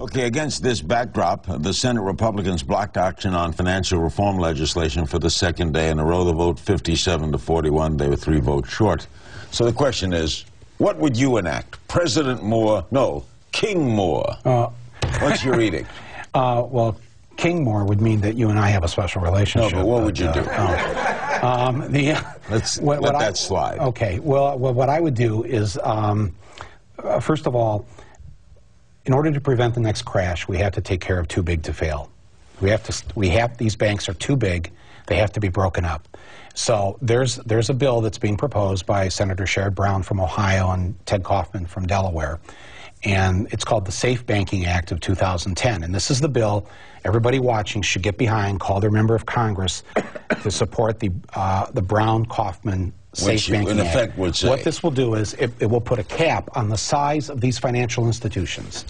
Okay, against this backdrop, the Senate Republicans blocked action on financial reform legislation for the second day in a row. The vote 57 to 41. They were 3 votes short. So the question is, what would you enact? President Moore? No, King Moore. What's your edict? Well, King Moore would mean that you and I have a special relationship. No, but what would you do? Let that slide. Okay. Well, what I would do is, first of all, in order to prevent the next crash, we have to take care of too big to fail. These banks are too big. They have to be broken up. So there's a bill that's being proposed by Senator Sherrod Brown from Ohio and Ted Kaufman from Delaware. And it's called the Safe Banking Act of 2010. And this is the bill everybody watching should get behind, call their member of Congress to support the Brown-Kaufman Safe Banking Act. Effect would say. What this will do is it will put a cap on the size of these financial institutions.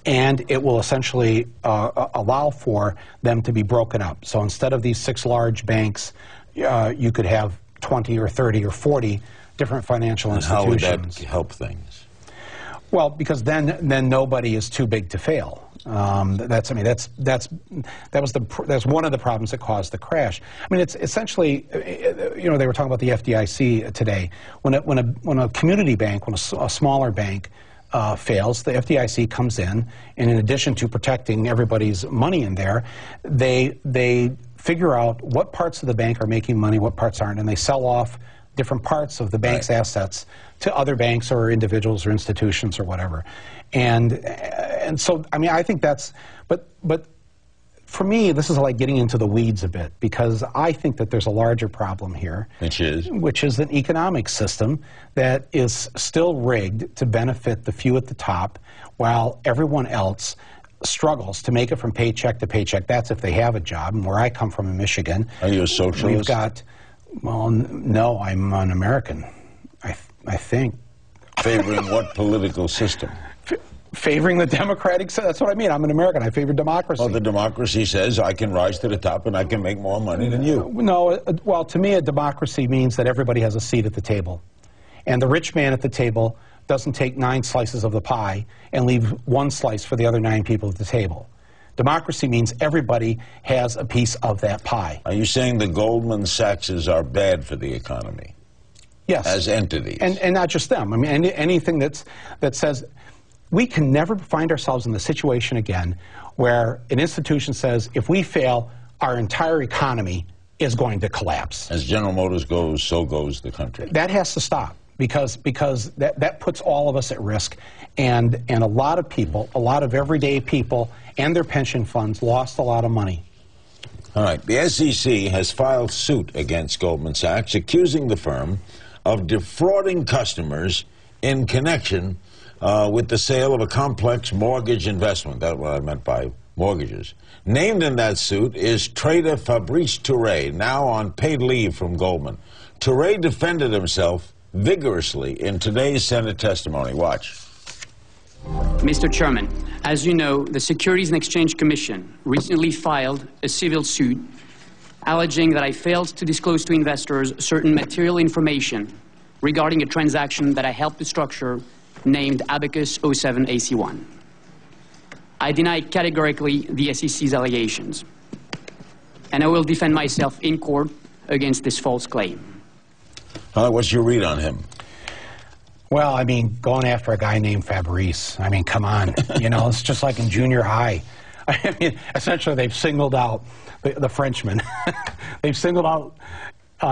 And it will essentially allow for them to be broken up. So instead of these 6 large banks, you could have 20 or 30 or 40 different financial institutions. How would that help things? Well, because then nobody is too big to fail. That's one of the problems that caused the crash. I mean, it's essentially, you know, they were talking about the FDIC today. When a community bank, when a smaller bank fails, the FDIC comes in, and in addition to protecting everybody's money in there, they figure out what parts of the bank are making money, what parts aren't, and they sell off different parts of the bank's assets to other banks or individuals or institutions or whatever. And so, I mean, I think that's, but for me, this is like getting into the weeds a bit, because I think that there's a larger problem here. Which is an economic system that is still rigged to benefit the few at the top, while everyone else struggles to make it from paycheck to paycheck. That's if they have a job. And where I come from in Michigan, are you a socialist? We've got, well, no, I'm an American, I think. Favoring what political system? Favoring the democratic, that's what I mean. I'm an American. I favor democracy. Well, the democracy says I can rise to the top and I can make more money than you. No, well, to me, a democracy means that everybody has a seat at the table. And the rich man at the table doesn't take 9 slices of the pie and leave 1 slice for the other 9 people at the table. Democracy means everybody has a piece of that pie. Are you saying the Goldman Sachses are bad for the economy? Yes. As entities? And not just them. I mean, anything that says we can never find ourselves in the situation again where an institution says if we fail, our entire economy is going to collapse. As General Motors goes, so goes the country. That has to stop, because that puts all of us at risk. And a lot of people, a lot of everyday people and their pension funds lost a lot of money. All right. The SEC has filed suit against Goldman Sachs, accusing the firm of defrauding customers in connection with the sale of a complex mortgage investment. That's what I meant by mortgages. Named in that suit is trader Fabrice Touré, now on paid leave from Goldman. Touré defended himself vigorously in today's Senate testimony. Watch. Mr. Chairman, as you know, the Securities and Exchange Commission recently filed a civil suit alleging that I failed to disclose to investors certain material information regarding a transaction that I helped to structure named Abacus 07 AC1. I deny categorically the SEC's allegations, and I will defend myself in court against this false claim. What's your read on him? Well, I mean, going after a guy named Fabrice, I mean, come on. You know, it's just like in junior high. I mean, essentially, they've singled out the Frenchman. They've singled out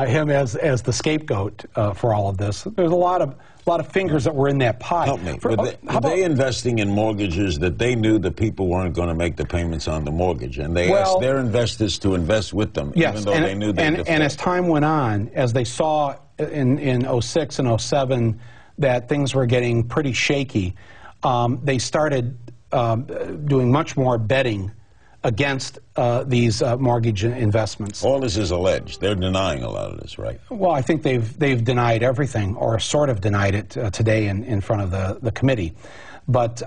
him as the scapegoat for all of this. There's a lot of fingers that were in that pie. Help me. Were they investing in mortgages that they knew the people weren't going to make the payments on the mortgage, and they asked their investors to invest with them, even though they knew they defaulted? And as time went on, as they saw in 06 and 07 that things were getting pretty shaky, they started doing much more betting against these mortgage investments. All this is alleged. They're denying a lot of this, right? Well, I think they've denied everything, or sort of denied it today in front of the committee. But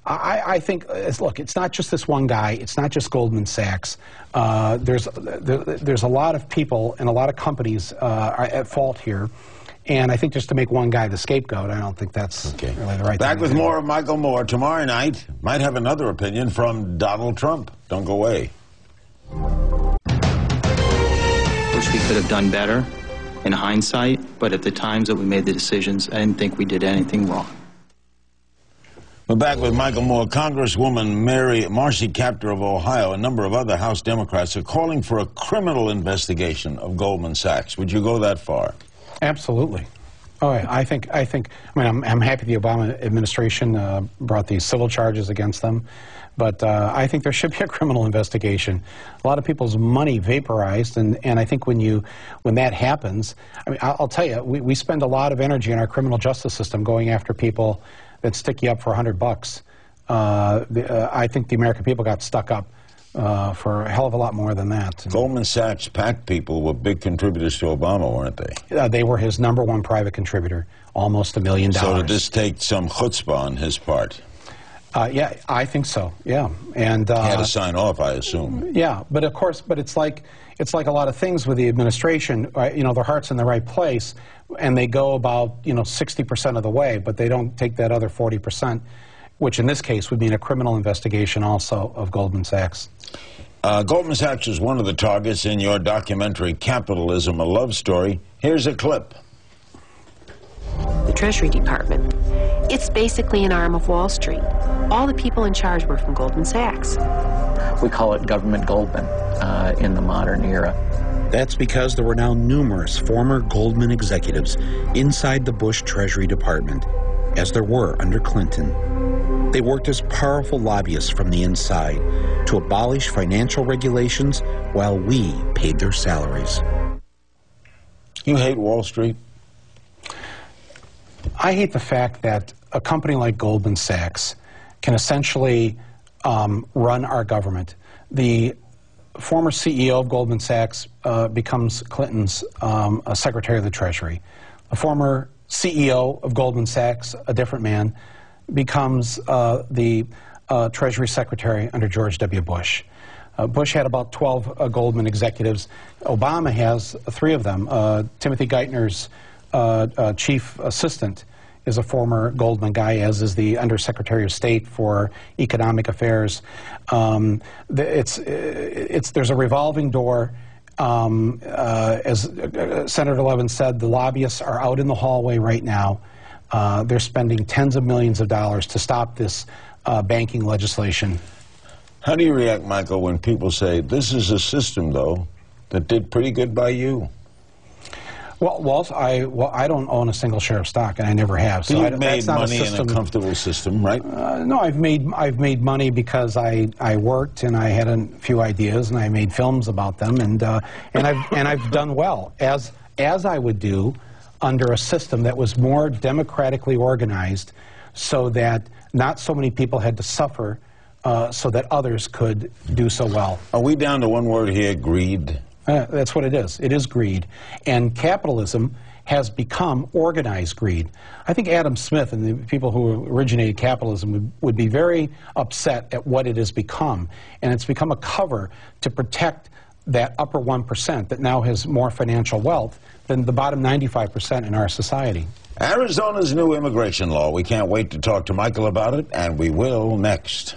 I think, look, it's not just this one guy. It's not just Goldman Sachs. There's a lot of people and a lot of companies are at fault here. And I think just to make one guy the scapegoat, I don't think that's really the right thing. Back with more of Michael Moore tomorrow night. Might have another opinion from Donald Trump. Don't go away. Wish we could have done better in hindsight, but at the times that we made the decisions, I didn't think we did anything wrong. We're back with Michael Moore. Congresswoman Marcy Kaptur of Ohio, a number of other House Democrats are calling for a criminal investigation of Goldman Sachs. Would you go that far? Absolutely. Oh, yeah. I mean, I'm happy the Obama administration brought these civil charges against them, but I think there should be a criminal investigation. A lot of people's money vaporized, and I think when that happens, I mean, I'll tell you, we spend a lot of energy in our criminal justice system going after people that stick you up for $100. I think the American people got stuck up for a hell of a lot more than that. Goldman Sachs PAC people were big contributors to Obama, weren't they? They were his #1 private contributor, almost $1 million. So did this take some chutzpah on his part? Yeah, I think so. Yeah, and he had to sign off, I assume. Yeah, but of course, it's like a lot of things with the administration. You know, their heart's in the right place, and they go about 60% of the way, but they don't take that other 40%, which in this case would mean a criminal investigation also of Goldman Sachs. Goldman Sachs is one of the targets in your documentary, Capitalism, a Love Story. Here's a clip. The Treasury Department. It's basically an arm of Wall Street. All the people in charge were from Goldman Sachs. We call it Government Goldman in the modern era. That's because there were now numerous former Goldman executives inside the Bush Treasury Department, as there were under Clinton. They worked as powerful lobbyists from the inside to abolish financial regulations while we paid their salaries. You hate Wall Street? I hate the fact that a company like Goldman Sachs can essentially run our government. The former CEO of Goldman Sachs becomes Clinton's Secretary of the Treasury. The former CEO of Goldman Sachs, a different man, becomes the Treasury Secretary under George W. Bush. Bush had about 12 Goldman executives. Obama has 3 of them. Timothy Geithner's chief assistant is a former Goldman guy, as is the Undersecretary of State for Economic Affairs. There's a revolving door. As Senator Levin said, the lobbyists are out in the hallway right now. They're spending tens of millions of dollars to stop this banking legislation. How do you react, Michael, when people say, this is a system, though, that did pretty good by you? Well, I don't own a single share of stock, and I never have. So you've made money in a comfortable system, right? No, I've made money because I worked and I had a few ideas and I made films about them, and I've done well, as I would do under a system that was more democratically organized, so that not so many people had to suffer, so that others could do so well. Are we down to one word here, greed? That's what it is. It is greed. And capitalism has become organized greed. I think Adam Smith and the people who originated capitalism would be very upset at what it has become. And it's become a cover to protect that upper 1% that now has more financial wealth than the bottom 95% in our society. Arizona's new immigration law. We can't wait to talk to Michael about it, and we will next.